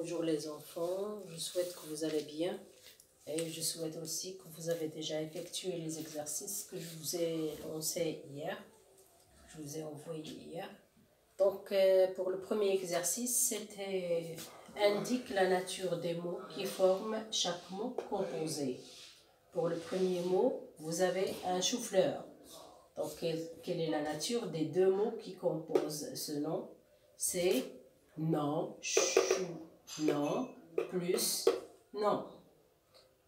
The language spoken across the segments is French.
Bonjour les enfants, je souhaite que vous allez bien et je souhaite aussi que vous avez déjà effectué les exercices que je vous ai lancés hier, je vous ai envoyé hier. Donc pour le premier exercice, c'était indique la nature des mots qui forment chaque mot composé. Pour le premier mot, vous avez un chou-fleur. Donc quelle est la nature des deux mots qui composent ce nom? C'est non, chou, non, plus non.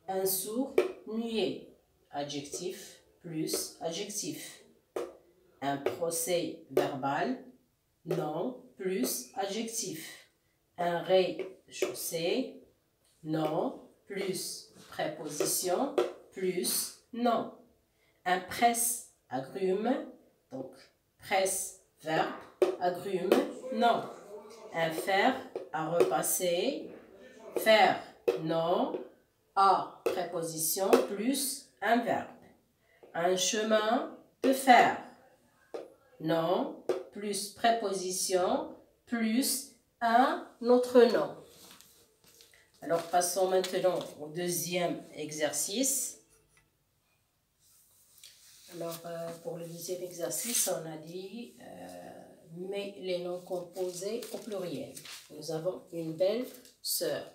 Un sourd, muet, adjectif plus adjectif. Un procès verbal, non plus adjectif. Un rez-de-chaussée, non plus préposition plus non. Un presse-agrumes, donc presse, verbe, agrumes, non. Un fer à repasser, faire, non, à préposition plus un verbe. Un chemin de fer, non, plus préposition plus un autre nom. Alors passons maintenant au deuxième exercice. Alors pour le deuxième exercice, on a dit mais les noms composés au pluriel. Nous avons une belle sœur.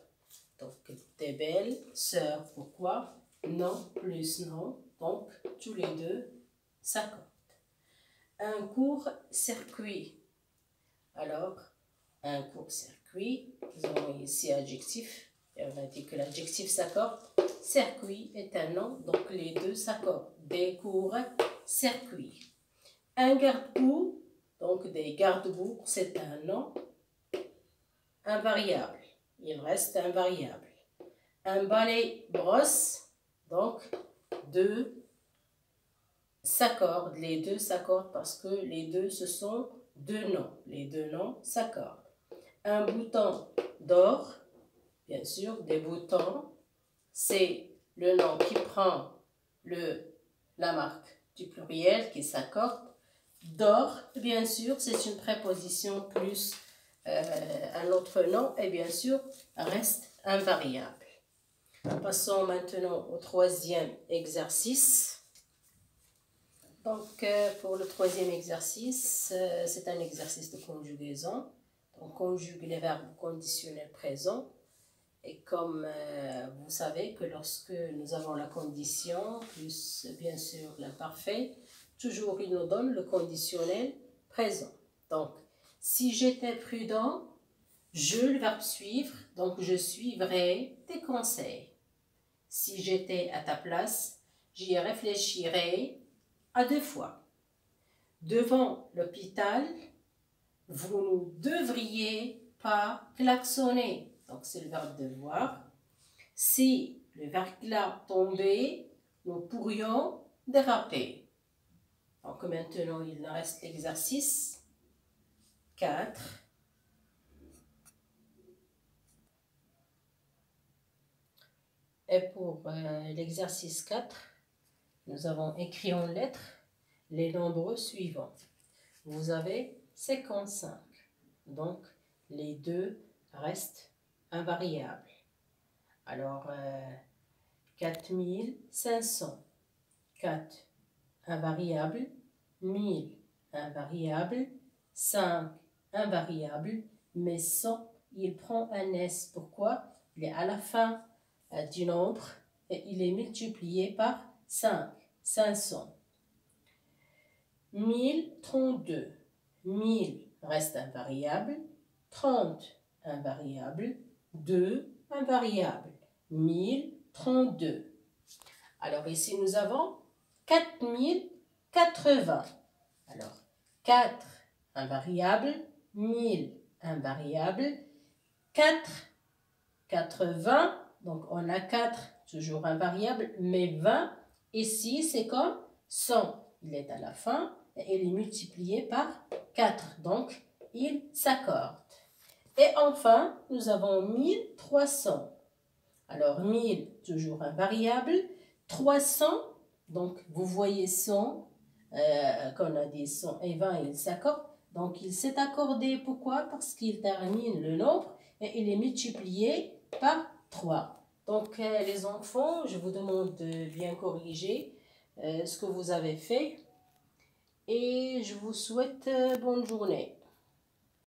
Donc, des belles sœurs. Pourquoi? Non plus non. Donc, tous les deux s'accordent. Un court-circuit. Alors, un court-circuit. Nous avons ici adjectif. Et on a dit que l'adjectif s'accorde. Circuit est un nom. Donc, les deux s'accordent. Des courts-circuits. Un garde-boue. Donc, des garde-boue, c'est un nom invariable. Il reste invariable. Un balai-brosse, donc, deux s'accordent. Les deux s'accordent parce que les deux, ce sont deux noms. Les deux noms s'accordent. Un bouton d'or, bien sûr, des boutons, c'est le nom qui prend la marque du pluriel qui s'accorde. D'or, bien sûr, c'est une préposition plus un autre nom et bien sûr reste invariable. Passons maintenant au troisième exercice. Donc pour le troisième exercice, c'est un exercice de conjugaison. On conjugue les verbes conditionnels présents. Et comme vous savez que lorsque nous avons la condition plus bien sûr l'imparfait, toujours il nous donne le conditionnel présent. Donc, si j'étais prudent, le verbe suivre, donc je suivrai tes conseils. Si j'étais à ta place, j'y réfléchirais à deux fois. Devant l'hôpital, vous ne devriez pas klaxonner. Donc, c'est le verbe devoir. Si le verglas tombait, nous pourrions déraper. Donc maintenant, il nous reste l'exercice 4. Et pour l'exercice 4, nous avons écrit en lettres les nombres suivants. Vous avez 55. Donc, les deux restent invariables. Alors, 4500. 4 invariable, 1000 invariable, 5 invariable, mais 100, il prend un S. Pourquoi? Il est à la fin du nombre et il est multiplié par 5, 500. 1032, 1000 reste invariable, 30 invariable, 2 invariable, 1032. Alors ici nous avons 4080. Alors, 4 invariables, 1000 invariables, 4, 80, donc on a 4 toujours invariable, mais 20, ici c'est comme 100. Il est à la fin et il est multiplié par 4, donc il s'accorde. Et enfin, nous avons 1300. Alors, 1000 toujours invariable, 300, donc vous voyez 100, qu'on a dit 100 et 20, ils s'accordent. Donc, il s'est accordé. Pourquoi? Parce qu'il termine le nombre et il est multiplié par 3. Donc, les enfants, je vous demande de bien corriger ce que vous avez fait. Et je vous souhaite bonne journée.